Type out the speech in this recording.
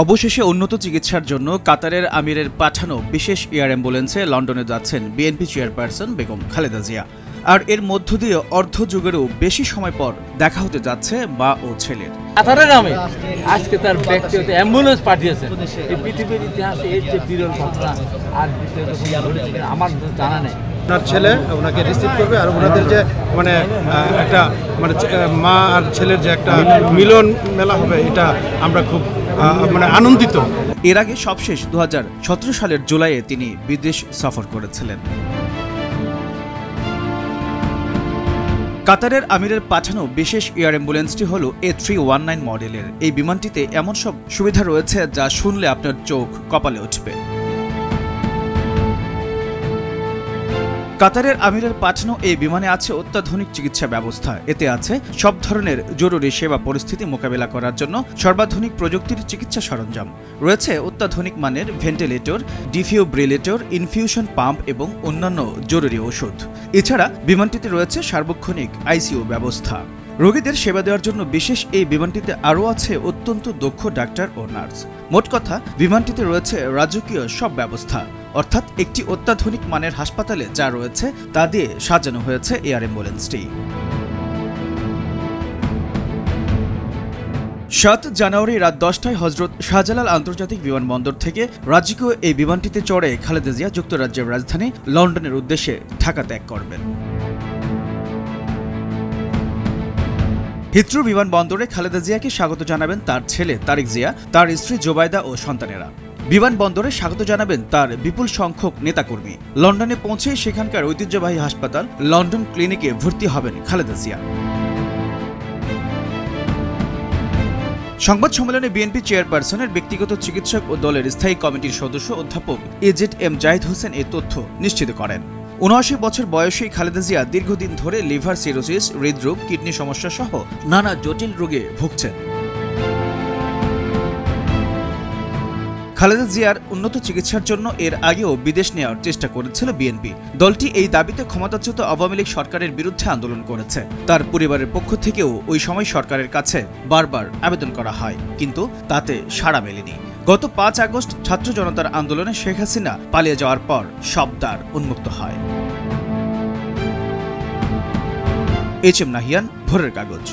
অবশেষে উন্নত চিকিৎসার জন্য কাতারের আমিরের পাঠানো বিশেষ এয়ার অ্যাম্বুলেন্সে লন্ডনে যাচ্ছেন বিএনপি চেয়ারপারসন বেগম খালেদা জিয়া। আর এর মধ্য দিয়ে অর্ধ যুগেরও বেশি সময় পর দেখা হতে যাচ্ছে মা ও ছেলের। কাতারের নামে আজকে তার ব্যক্তিগত অ্যাম্বুলেন্স পাঠিয়েছেন। এই পৃথিবীর ইতিহাসে এর যে বিরল ঘটনা আর আমার জানা নেই। ওনার ছেলে ওনাকে রিসিভ করবে আর ওনাদের যে একটা মা আর ছেলের যে একটা মিলন মেলা হবে, এটা আমরা খুব আনন্দিত। এর আগে সবশেষ 2017 সালের জুলাইয়ে তিনি বিদেশ সফর করেছিলেন। কাতারের আমিরের পাঠানো বিশেষ এয়ার অ্যাম্বুলেন্সটি হল A319 মডেলের। এই বিমানটিতে এমন সব সুবিধা রয়েছে যা শুনলে আপনার চোখ কপালে উঠবে। কাতারের আমিরের পাঠানো এই বিমানে আছে অত্যাধুনিক চিকিৎসা ব্যবস্থা। এতে আছে সব ধরনের জরুরি সেবা পরিস্থিতি মোকাবেলা করার জন্য সর্বাধুনিক প্রযুক্তির চিকিৎসা সরঞ্জাম। রয়েছে অত্যাধুনিক মানের ভেন্টিলেটর, ডিফিব্রিলেটর, ইনফিউশন পাম্প এবং অন্যান্য জরুরি ওষুধ। এছাড়া বিমানটিতে রয়েছে সার্বক্ষণিক আইসিইউ ব্যবস্থা। রোগীদের সেবা দেওয়ার জন্য বিশেষ এই বিমানটিতে আরও আছে অত্যন্ত দক্ষ ডাক্তার ও নার্স। মোট কথা, বিমানটিতে রয়েছে রাজকীয় সব ব্যবস্থা, অর্থাৎ একটি অত্যাধুনিক মানের হাসপাতালে যা রয়েছে তা দিয়ে সাজানো হয়েছে এয়ার অ্যাম্বুলেন্সটি। 7 জানুয়ারি রাত 10টায় হজরত শাহজালাল আন্তর্জাতিক বিমানবন্দর থেকে রাজকীয় এই বিমানটিতে চড়ে খালেদা জিয়া যুক্তরাজ্যের রাজধানী লন্ডনের উদ্দেশ্যে ঢাকা ত্যাগ করবেন। হিথ্রো বিমানবন্দরে খালেদা জিয়াকে স্বাগত জানাবেন তার ছেলে তারিক জিয়া, তার স্ত্রী জোবাইদা ও সন্তানেরা। বিমানবন্দরে স্বাগত জানাবেন তার বিপুল সংখ্যক নেতাকর্মী। লন্ডনে পৌঁছে সেখানকার ঐতিহ্যবাহী হাসপাতাল লন্ডন ক্লিনিকে ভর্তি হবেন খালেদা জিয়া। সংবাদ সম্মেলনে বিএনপি চেয়ারপারসনের ব্যক্তিগত চিকিৎসক ও দলের স্থায়ী কমিটির সদস্য অধ্যাপক AZM জাহিদ হোসেন এই তথ্য নিশ্চিত করেন। ৭৯ বছর বয়সী খালেদা জিয়া দীর্ঘদিন ধরে লিভার সিরোসিস, হৃদরোগ, কিডনি সমস্যা সহ নানা জটিল রোগে ভুগছেন। খালেদা জিয়ার উন্নত চিকিৎসার জন্য এর আগেও বিদেশ নেওয়ার চেষ্টা করেছিল বিএনপি। দলটি এই দাবিতে ক্ষমতাচ্যুত আওয়ামী লীগ সরকারের বিরুদ্ধে আন্দোলন করেছে। তার পরিবারের পক্ষ থেকেও ওই সময় সরকারের কাছে বারবার আবেদন করা হয়, কিন্তু তাতে সাড়া মেলেনি। গত 5 আগস্ট ছাত্র জনতার আন্দোলনে শেখ হাসিনা পালিয়ে যাওয়ার পর সব দ্বার উন্মুক্ত হয়। HM নাহিয়ান, ভোরের কাগজ।